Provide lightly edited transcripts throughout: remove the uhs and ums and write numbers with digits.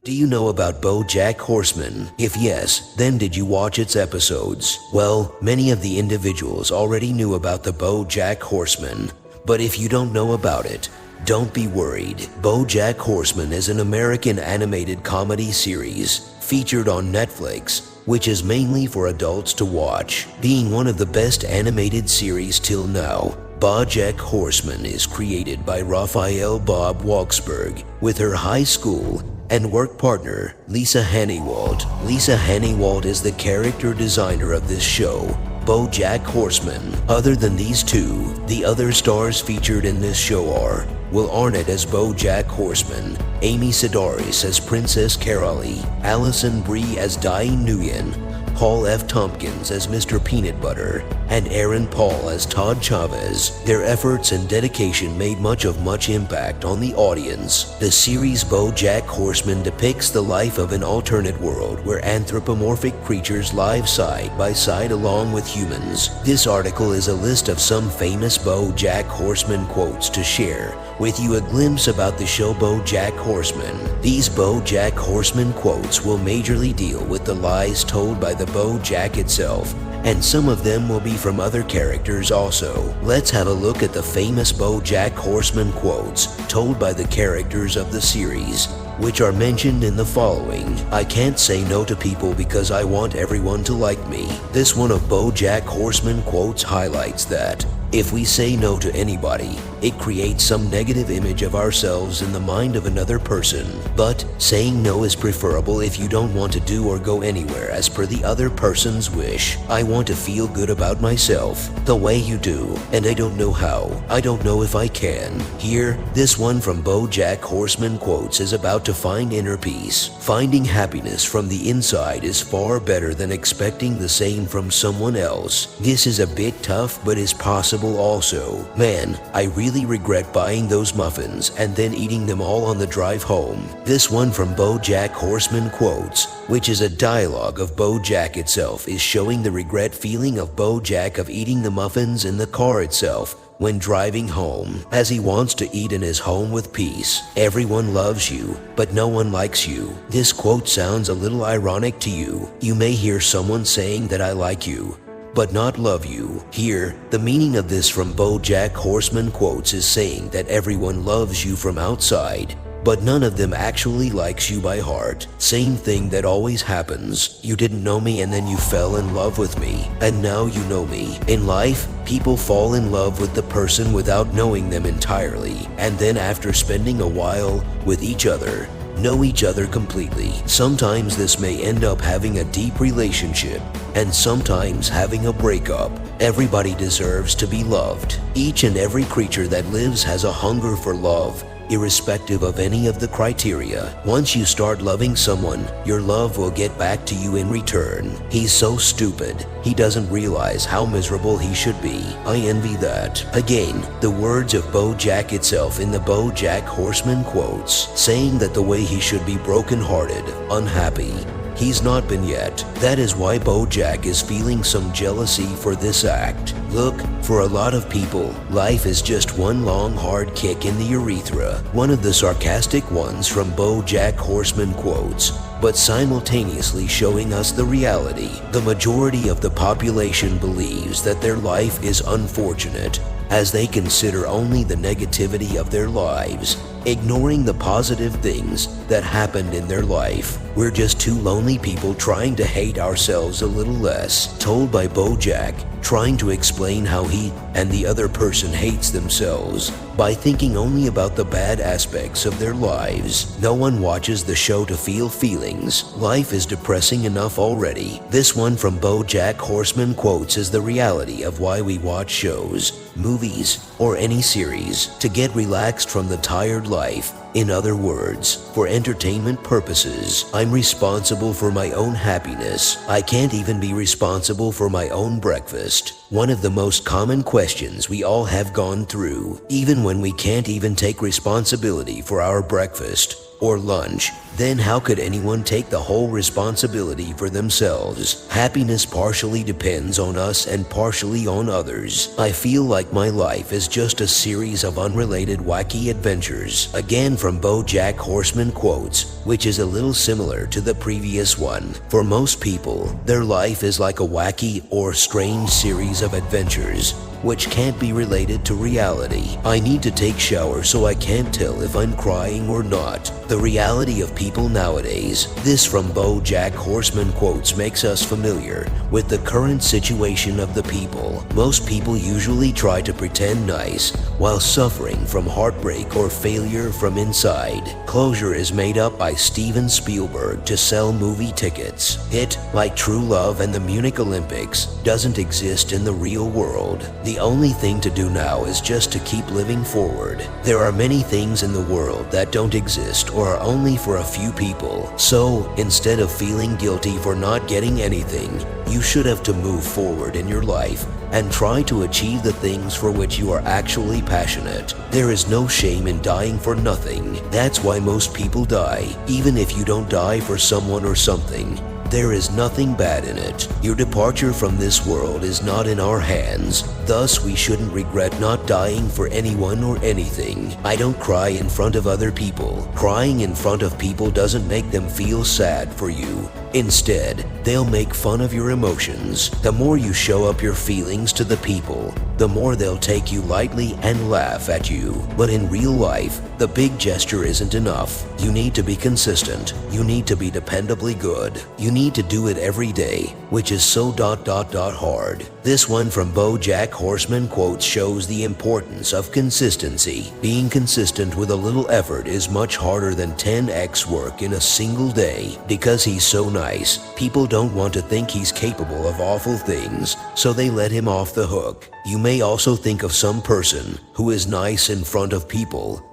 Do you know about BoJack Horseman? If yes, then did you watch its episodes? Well, many of the individuals already knew about the BoJack Horseman. But if you don't know about it, don't be worried. BoJack Horseman is an American animated comedy series featured on Netflix, which is mainly for adults to watch. Being one of the best animated series till now, BoJack Horseman is created by Raphael Bob Waksberg with her high school and work partner, Lisa Hanniewalt. Lisa Hanniewalt is the character designer of this show, BoJack Horseman. Other than these two, the other stars featured in this show are Will Arnett as BoJack Horseman, Amy Sedaris as Princess Carolee, Alison Brie as Dai Nguyen, Paul F. Tompkins as Mr. Peanutbutter, and Aaron Paul as Todd Chavez. Their efforts and dedication made much impact on the audience. The series BoJack Horseman depicts the life of an alternate world where anthropomorphic creatures live side by side along with humans. This article is a list of some famous BoJack Horseman quotes to share with you a glimpse about the show BoJack Horseman. These BoJack Horseman quotes will majorly deal with the lies told by the BoJack itself, and some of them will be from other characters also. Let's have a look at the famous BoJack Horseman quotes told by the characters of the series, which are mentioned in the following. I can't say no to people because I want everyone to like me. This one of BoJack Horseman quotes highlights that if we say no to anybody, it creates some negative image of ourselves in the mind of another person. But saying no is preferable if you don't want to do or go anywhere as per the other person's wish. I want to feel good about myself the way you do, and I don't know how. I don't know if I can. Here, this one from BoJack Horseman quotes is about to find inner peace. Finding happiness from the inside is far better than expecting the same from someone else. This is a bit tough, but is possible also. Man, I really regret buying those muffins and then eating them all on the drive home. This one from BoJack Horseman quotes, which is a dialogue of BoJack itself, is showing the regret feeling of BoJack of eating the muffins in the car itself when driving home, as he wants to eat in his home with peace. Everyone loves you, but no one likes you. This quote sounds a little ironic to you. You may hear someone saying that I like you, but not love you. Here, the meaning of this from BoJack Horseman quotes is saying that everyone loves you from outside, but none of them actually likes you by heart. Same thing that always happens. You didn't know me and then you fell in love with me, and now you know me. In life, people fall in love with the person without knowing them entirely, and then after spending a while with each other, know each other completely. Sometimes this may end up having a deep relationship, and sometimes having a breakup. Everybody deserves to be loved. Each and every creature that lives has a hunger for love, irrespective of any of the criteria. Once you start loving someone, your love will get back to you in return. He's so stupid, he doesn't realize how miserable he should be. I envy that. Again, the words of BoJack itself in the BoJack Horseman quotes, saying that the way he should be broken-hearted, unhappy. He's not been yet. That is why BoJack is feeling some jealousy for this act. Look, for a lot of people, life is just one long hard kick in the urethra. One of the sarcastic ones from BoJack Horseman quotes, but simultaneously showing us the reality. The majority of the population believes that their life is unfortunate, as they consider only the negativity of their lives, ignoring the positive things that happened in their life. We're just two lonely people trying to hate ourselves a little less, told by BoJack, trying to explain how he and the other person hates themselves by thinking only about the bad aspects of their lives. No one watches the show to feel feelings. Life is depressing enough already. This one from BoJack Horseman quotes is the reality of why we watch shows, movies, or any series, to get relaxed from the tired life. In other words, for entertainment purposes. I'm responsible for my own happiness. I can't even be responsible for my own breakfast. One of the most common questions we all have gone through, even when we can't even take responsibility for our breakfast. or lunch, then how could anyone take the whole responsibility for themselves? Happiness partially depends on us and partially on others. I feel like my life is just a series of unrelated wacky adventures. Again from BoJack Horseman quotes, which is a little similar to the previous one. For most people, their life is like a wacky or strange series of adventures, which can't be related to reality. I need to take shower so I can't tell if I'm crying or not. The reality of people nowadays. This from BoJack Horseman quotes makes us familiar with the current situation of the people. Most people usually try to pretend nice while suffering from heartbreak or failure from inside. Closure is made up by Steven Spielberg to sell movie tickets. It, like true love and the Munich Olympics, doesn't exist in the real world. The only thing to do now is just to keep living forward. There are many things in the world that don't exist or are only for a few people. So, instead of feeling guilty for not getting anything, you should have to move forward in your life and try to achieve the things for which you are actually passionate. There is no shame in dying for nothing. That's why most people die. Even if you don't die for someone or something, there is nothing bad in it. Your departure from this world is not in our hands. Thus, we shouldn't regret not dying for anyone or anything. I don't cry in front of other people. Crying in front of people doesn't make them feel sad for you. Instead, they'll make fun of your emotions. The more you show up your feelings to the people, the more they'll take you lightly and laugh at you. But in real life, the big gesture isn't enough. You need to be consistent. You need to be dependably good. You need to do it every day, which is so hard. This one from BoJack Horseman quotes shows the importance of consistency. Being consistent with a little effort is much harder than 10x work in a single day. Because he's so nice, people don't want to think he's capable of awful things, so they let him off the hook. You may also think of some person who is nice in front of people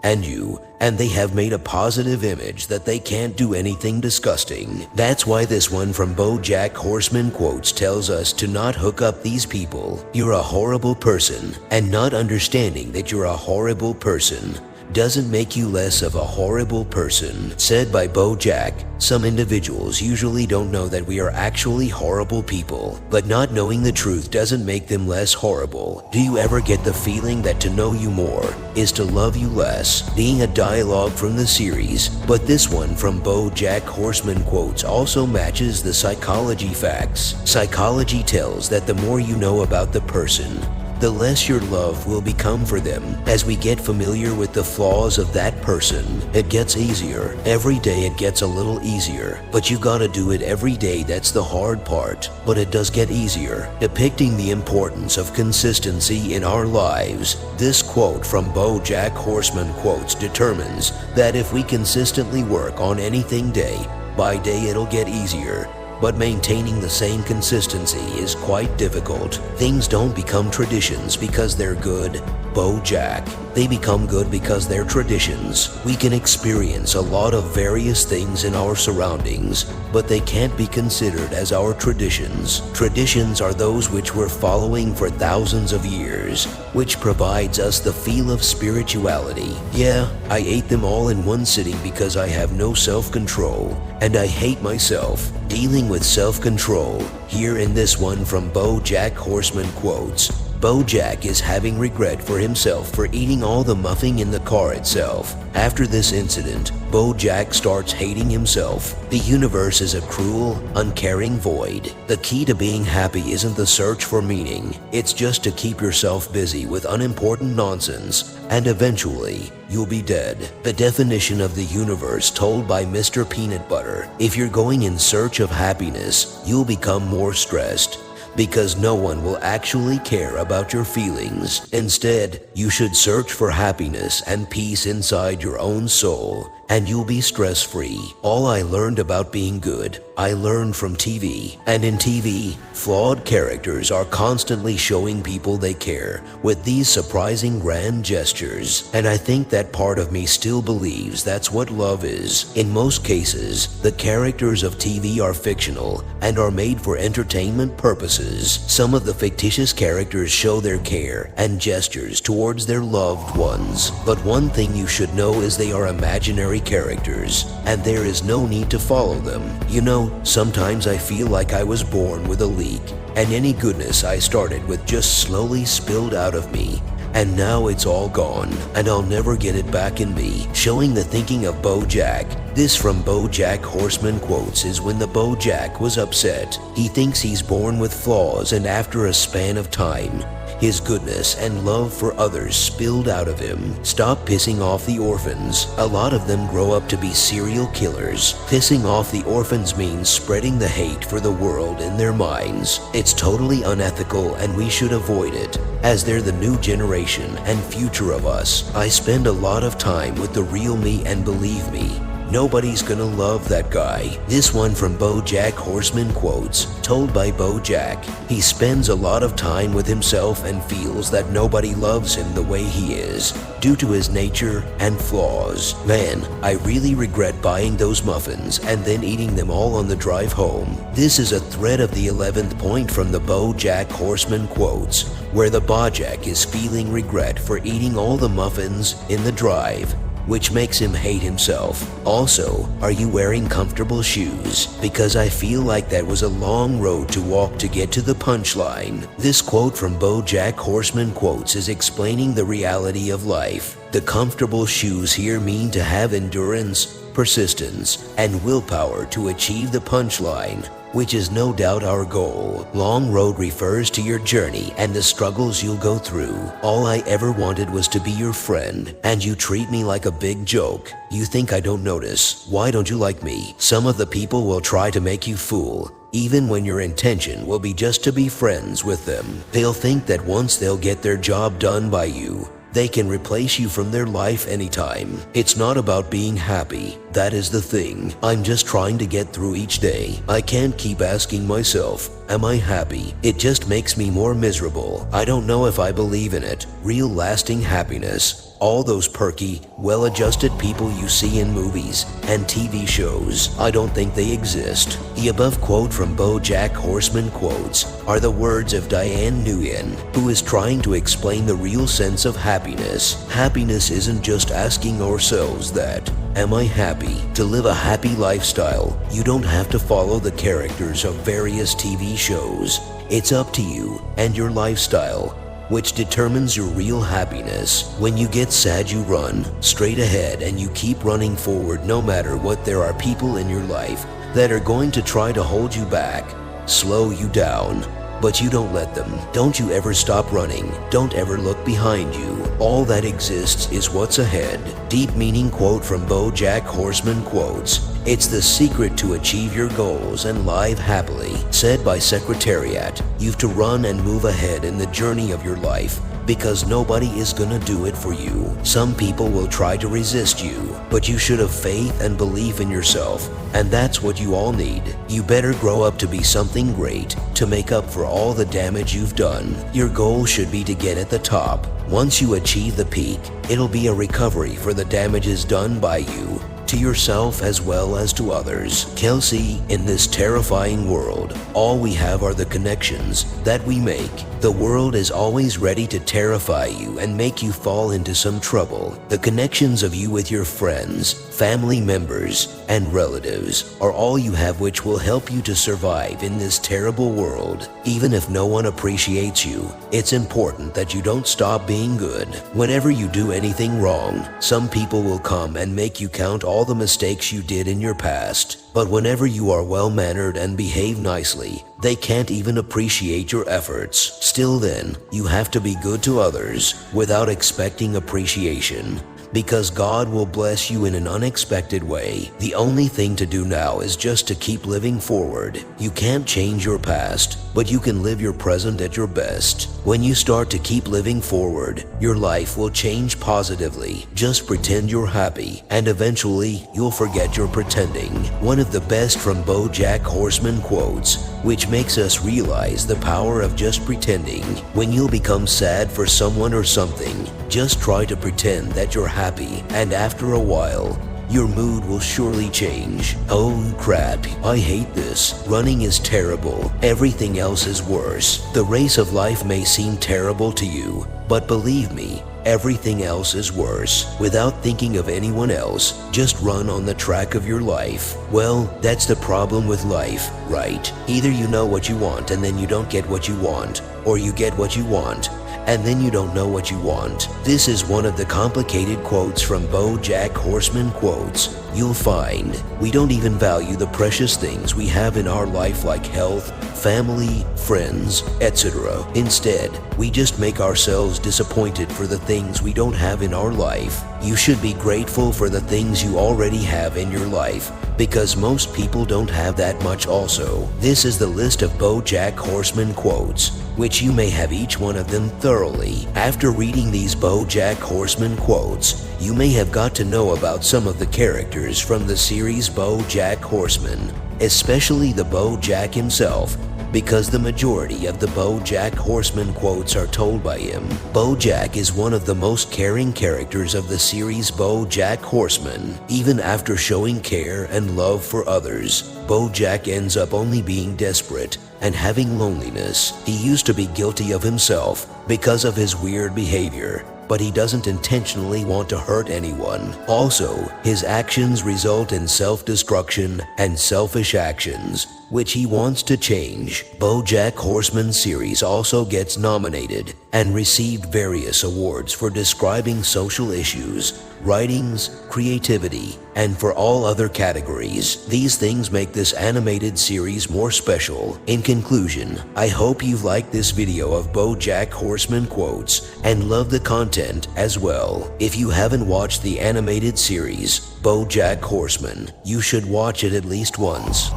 and they have made a positive image that they can't do anything disgusting. That's why this one from BoJack Horseman quotes tells us to not hook up these people. You're a horrible person, and not understanding that you're a horrible person doesn't make you less of a horrible person. Said by BoJack, some individuals usually don't know that we are actually horrible people, but not knowing the truth doesn't make them less horrible. Do you ever get the feeling that to know you more is to love you less? Being a dialogue from the series, but this one from BoJack Horseman quotes also matches the psychology facts. Psychology tells that the more you know about the person, the less your love will become for them. As we get familiar with the flaws of that person, it gets easier. Every day it gets a little easier, but you gotta do it every day. That's the hard part, but it does get easier. Depicting the importance of consistency in our lives, this quote from BoJack Horseman quotes determines that if we consistently work on anything day by day, it'll get easier. But maintaining the same consistency is quite difficult. Things don't become traditions because they're good, BoJack. They become good because they're traditions. We can experience a lot of various things in our surroundings, but they can't be considered as our traditions. Traditions are those which we're following for thousands of years, which provides us the feel of spirituality. Yeah, I ate them all in one sitting because I have no self-control, and I hate myself. Dealing with self-control, here in this one from BoJack Horseman quotes, BoJack is having regret for himself for eating all the muffin in the car itself. After this incident, BoJack starts hating himself. The universe is a cruel, uncaring void. The key to being happy isn't the search for meaning. It's just to keep yourself busy with unimportant nonsense, and eventually, you'll be dead. The definition of the universe told by Mr. Peanutbutter: if you're going in search of happiness, you'll become more stressed, because no one will actually care about your feelings. Instead, you should search for happiness and peace inside your own soul, and you'll be stress-free. All I learned about being good, I learned from TV. And in TV, flawed characters are constantly showing people they care with these surprising grand gestures. And I think that part of me still believes that's what love is. In most cases, the characters of TV are fictional and are made for entertainment purposes. Some of the fictitious characters show their care and gestures towards their loved ones. But one thing you should know is they are imaginary ordinary characters, and there is no need to follow them. You know, sometimes I feel like I was born with a leak, and any goodness I started with just slowly spilled out of me. And now it's all gone, and I'll never get it back in me. Showing the thinking of BoJack. This from BoJack Horseman quotes is when the BoJack was upset. He thinks he's born with flaws, and after a span of time, his goodness and love for others spilled out of him. Stop pissing off the orphans. A lot of them grow up to be serial killers. Pissing off the orphans means spreading the hate for the world in their minds. It's totally unethical, and we should avoid it, as they're the new generation and future of us. I spend a lot of time with the real me, and believe me, nobody's gonna love that guy. This one from BoJack Horseman quotes, told by BoJack. He spends a lot of time with himself and feels that nobody loves him the way he is, due to his nature and flaws. Man, I really regret buying those muffins and then eating them all on the drive home. This is a thread of the 11th point from the BoJack Horseman quotes, where the BoJack is feeling regret for eating all the muffins in the drive, which makes him hate himself. Also, are you wearing comfortable shoes? Because I feel like that was a long road to walk to get to the punchline. This quote from BoJack Horseman quotes is explaining the reality of life. The comfortable shoes here mean to have endurance, persistence, and willpower to achieve the punchline, which is no doubt our goal. Long road refers to your journey and the struggles you'll go through. All I ever wanted was to be your friend, and you treat me like a big joke. You think I don't notice? Why don't you like me? Some of the people will try to make you fool, even when your intention will be just to be friends with them. They'll think that once they'll get their job done by you, they can replace you from their life anytime. It's not about being happy. That is the thing. I'm just trying to get through each day. I can't keep asking myself, am I happy? It just makes me more miserable. I don't know if I believe in it. Real lasting happiness. All those perky, well-adjusted people you see in movies and TV shows, I don't think they exist. The above quote from BoJack Horseman quotes are the words of Diane Nguyen, who is trying to explain the real sense of happiness. Happiness isn't just asking ourselves that, am I happy? To live a happy lifestyle, you don't have to follow the characters of various TV shows. It's up to you and your lifestyle, which determines your real happiness. When you get sad, you run straight ahead and you keep running forward no matter what. There are people in your life that are going to try to hold you back, slow you down, but you don't let them. Don't you ever stop running. Don't ever look behind you. All that exists is what's ahead. Deep meaning quote from BoJack Horseman quotes, it's the secret to achieve your goals and live happily. Said by Secretariat, you've to run and move ahead in the journey of your life, because nobody is gonna do it for you. Some people will try to resist you, but you should have faith and belief in yourself, and that's what you all need. You better grow up to be something great to make up for all the damage you've done. Your goal should be to get at the top. Once you achieve the peak, it'll be a recovery for the damages done by you, to yourself as well as to others. Kelsey, in this terrifying world, all we have are the connections that we make. The world is always ready to terrify you and make you fall into some trouble. The connections of you with your friends, family members, and relatives are all you have, which will help you to survive in this terrible world. Even if no one appreciates you, it's important that you don't stop being good. Whenever you do anything wrong, some people will come and make you count all the mistakes you did in your past. But whenever you are well-mannered and behave nicely, they can't even appreciate your efforts. Still then, you have to be good to others without expecting appreciation, because God will bless you in an unexpected way. The only thing to do now is just to keep living forward. You can't change your past, but you can live your present at your best. When you start to keep living forward, your life will change positively. Just pretend you're happy, and eventually you'll forget you're pretending. One of the best from BoJack Horseman quotes, which makes us realize the power of just pretending. When you'll become sad for someone or something, just try to pretend that you're happy, and after a while, your mood will surely change. Oh crap, I hate this. Running is terrible. Everything else is worse. The race of life may seem terrible to you, but believe me, everything else is worse. Without thinking of anyone else, just run on the track of your life. Well, that's the problem with life, right? Either you know what you want and then you don't get what you want, or you get what you want and then you don't know what you want. This is one of the complicated quotes from BoJack Horseman quotes. You'll find we don't even value the precious things we have in our life like health, family, friends, etc. Instead, we just make ourselves disappointed for the things we don't have in our life. You should be grateful for the things you already have in your life, because most people don't have that much also. This is the list of BoJack Horseman quotes, which you may have each one of them thoroughly. After reading these BoJack Horseman quotes, you may have got to know about some of the characters from the series BoJack Horseman, especially the BoJack himself, because the majority of the BoJack Horseman quotes are told by him. BoJack is one of the most caring characters of the series BoJack Horseman. Even after showing care and love for others, BoJack ends up only being desperate and having loneliness. He used to be guilty of himself because of his weird behavior, but he doesn't intentionally want to hurt anyone. Also, his actions result in self-destruction and selfish actions, which he wants to change. BoJack Horseman series also gets nominated and received various awards for describing social issues, writings, creativity, and for all other categories. These things make this animated series more special. In conclusion, I hope you've liked this video of BoJack Horseman quotes and love the content as well. If you haven't watched the animated series BoJack Horseman, you should watch it at least once.